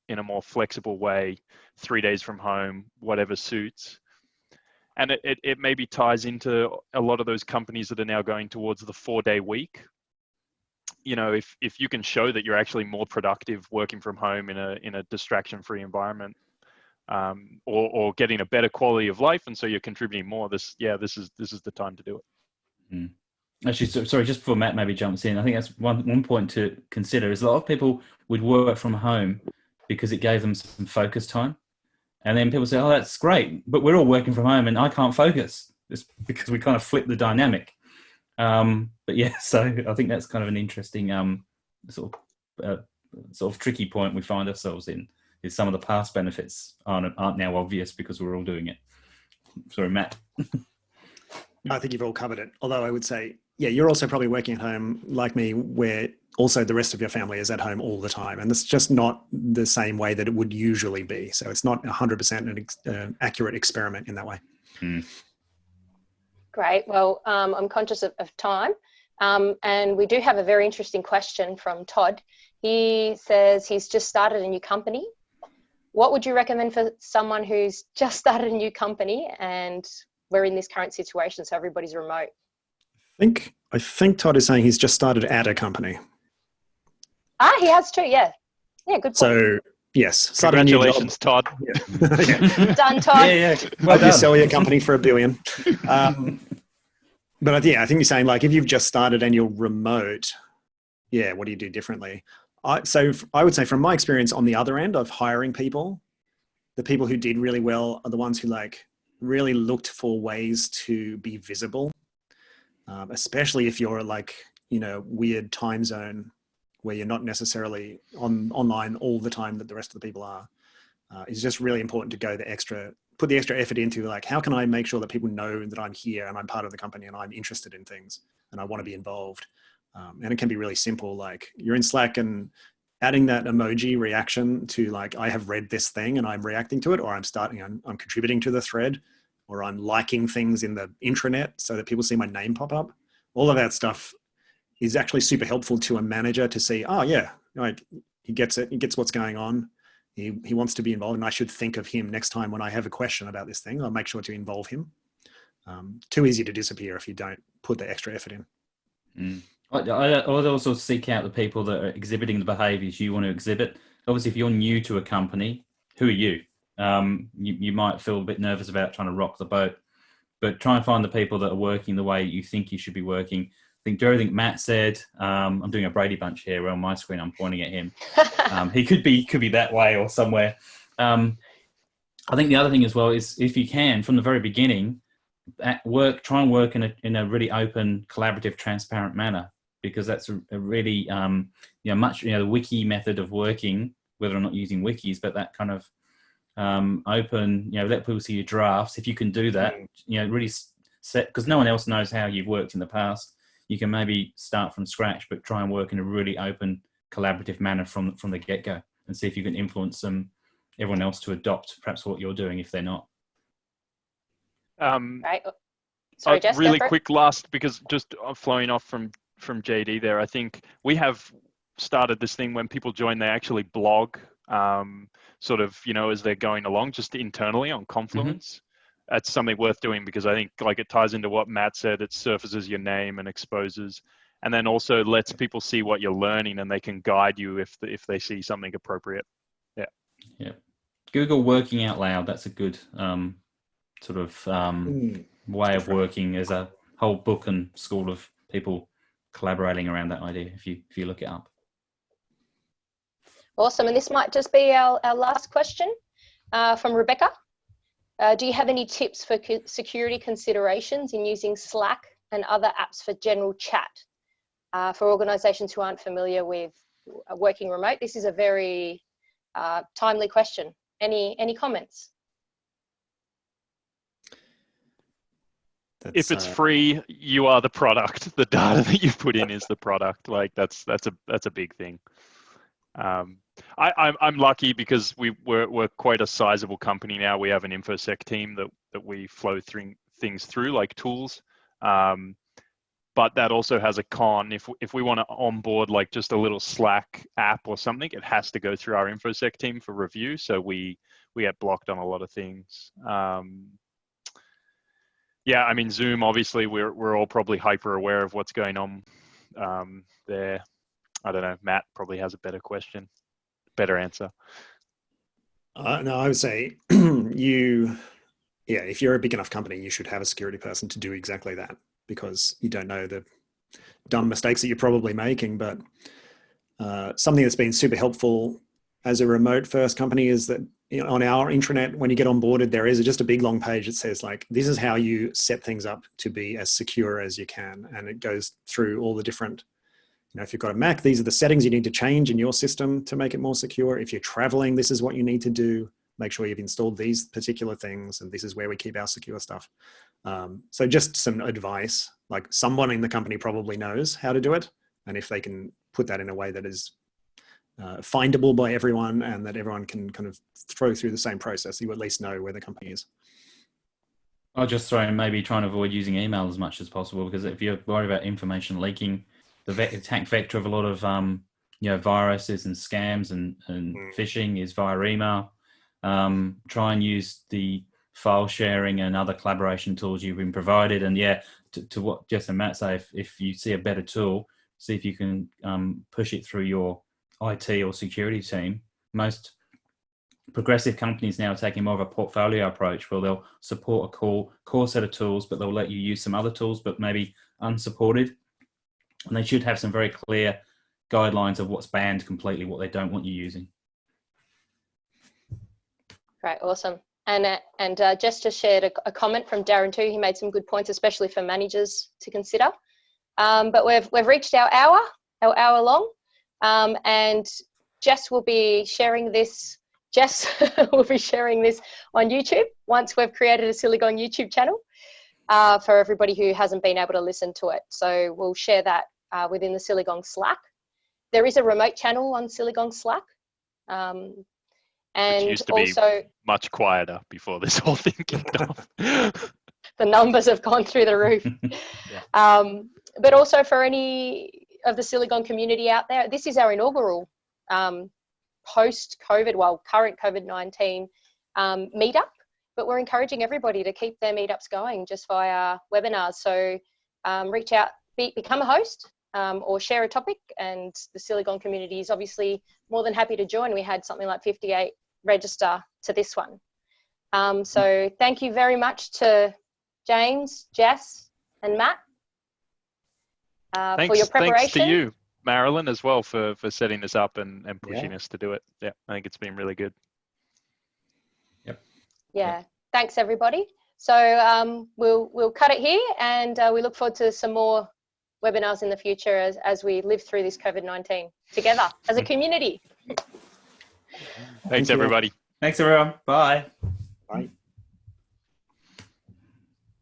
in a more flexible way, 3 days from home, whatever suits. And it maybe ties into a lot of those companies that are now going towards the 4-day week. You know, if you can show that you're actually more productive working from home in a distraction-free environment, or getting a better quality of life, and so you're contributing more, this is the time to do it. Mm. Actually, sorry, just before Matt maybe jumps in, I think that's one point to consider is a lot of people would work from home because it gave them some focus time. And then people say, oh, that's great, but we're all working from home and I can't focus. It's because we kind of flip the dynamic. But yeah, so I think that's kind of an interesting sort of tricky point we find ourselves in, is some of the past benefits aren't now obvious because we're all doing it. Sorry, Matt. I think you've all covered it. Although I would say, yeah, you're also probably working at home like me, where also the rest of your family is at home all the time. And it's just not the same way that it would usually be. So it's not 100% an accurate experiment in that way. Mm. Great. Well, I'm conscious of time. And we do have a very interesting question from Todd. He says he's just started a new company. What would you recommend for someone who's just started a new company and we're in this current situation, so everybody's remote? I think Todd is saying he's just started at a company. He has too, yeah. Yeah, good point. So, yes. Congratulations, Todd. Yeah. Done, Todd. Yeah. Well, you sell your company for $1 billion. But yeah, I think you're saying, like, if you've just started and you're remote, yeah, what do you do differently? So I would say from my experience on the other end of hiring people, the people who did really well are the ones who like really looked for ways to be visible, especially if you're like, you know, weird time zone where you're not necessarily online all the time that the rest of the people are. It's just really important to put the extra effort into, like, how can I make sure that people know that I'm here and I'm part of the company and I'm interested in things and I want to be involved. And it can be really simple, like you're in Slack and adding that emoji reaction to, like, I have read this thing and I'm reacting to it, or I'm contributing to the thread, or I'm liking things in the intranet so that people see my name pop up. All of that stuff is actually super helpful to a manager to see, oh yeah, like he gets it, he gets what's going on. He wants to be involved, and I should think of him next time when I have a question about this thing. I'll make sure to involve him. Too easy to disappear if you don't put the extra effort in. Mm. I would also seek out the people that are exhibiting the behaviours you want to exhibit. Obviously, if you're new to a company, who are you? You might feel a bit nervous about trying to rock the boat, but try and find the people that are working the way you think you should be working. I think Matt said, I'm doing a Brady Bunch here where on my screen I'm pointing at him. He could be that way or somewhere. I think the other thing as well is, if you can, from the very beginning, try and work in a really open, collaborative, transparent manner, because that's a really, the wiki method of working, whether or not using wikis, but that kind of open, let people see your drafts. If you can do that, really set, because no one else knows how you've worked in the past. You can maybe start from scratch, but try and work in a really open, collaborative manner from the get-go, and see if you can influence everyone else to adopt perhaps what you're doing if they're not. Right. Sorry, Jess, really quick last, because just flowing off from JD there, I think we have started this thing when people join, they actually blog sort of, as they're going along, just internally on Confluence. Mm-hmm. That's something worth doing, because I think, like, it ties into what Matt said. It surfaces your name and exposes, and then also lets people see what you're learning, and they can guide you if they see something appropriate. Yeah. Google working out loud. That's a good sort of way of working. There's a whole book and school of people collaborating around that idea, if you look it up. Awesome. And this might just be our last question from Rebecca. Do you have any tips for security considerations in using Slack and other apps for general chat for organizations who aren't familiar with working remote? This is a very timely question. Any comments? If it's free, you are the product. The data that you put in is the product. Like, that's a big thing. I'm lucky because we're quite a sizable company now. We have an infosec team that we flow things through, like tools. but that also has a con. If we want to onboard like just a little Slack app or something, it has to go through our InfoSec team for review. So we get blocked on a lot of things. Yeah, I mean, Zoom, obviously, we're all probably hyper aware of what's going on there. I don't know. Matt probably has a better answer. No, I would say if you're a big enough company, you should have a security person to do exactly that, because you don't know the dumb mistakes that you're probably making. But something that's been super helpful as a remote first company is that, you know, on our intranet, when you get onboarded, there is just a big long page that says like, this is how you set things up to be as secure as you can. And it goes through all the different, you know, if you've got a Mac, these are the settings you need to change in your system to make it more secure. If you're traveling, this is what you need to do. Make sure you've installed these particular things, and this is where we keep our secure stuff. So just some advice, like someone in the company probably knows how to do it. And if they can put that in a way that is findable by everyone and that everyone can kind of throw through the same process, you at least know where the company is. I'll just throw in maybe trying to avoid using email as much as possible, because if you're worried about information leaking, the attack vector of a lot of viruses and scams and phishing is via email. Try and use the file sharing and other collaboration tools you've been provided. And yeah, to what Jess and Matt say, if you see a better tool, see if you can push it through your IT or security team. Most progressive companies now are taking more of a portfolio approach, where they'll support a core set of tools, but they'll let you use some other tools, but maybe unsupported. And they should have some very clear guidelines of what's banned completely, what they don't want you using. Right, awesome. And Jess just shared a comment from Darren too. He made some good points, especially for managers to consider. But we've reached our hour long, and Jess will be sharing this. Jess will be sharing this on YouTube once we've created a Siligong YouTube channel for everybody who hasn't been able to listen to it. So we'll share that within the Siligong Slack. There is a remote channel on Siligong Slack. And which used to also be much quieter before this whole thing kicked off. The numbers have gone through the roof. Yeah. But also for any of the Siligong community out there, this is our inaugural post-COVID, current COVID-19 meetup, but we're encouraging everybody to keep their meetups going just via webinars. So reach out, become a host, or share a topic, and the Siligong community is obviously more than happy to join. We had something like 58 register to this one. So thank you very much to James, Jess, and Matt for your preparation. Thanks to you, Marilyn, as well for setting this up and pushing us to do it. Yeah, I think it's been really good. Yeah. Thanks everybody. So we'll cut it here, and we look forward to some more webinars in the future as we live through this COVID-19 together as a community. Thanks everybody. Thanks everyone. Bye. Bye.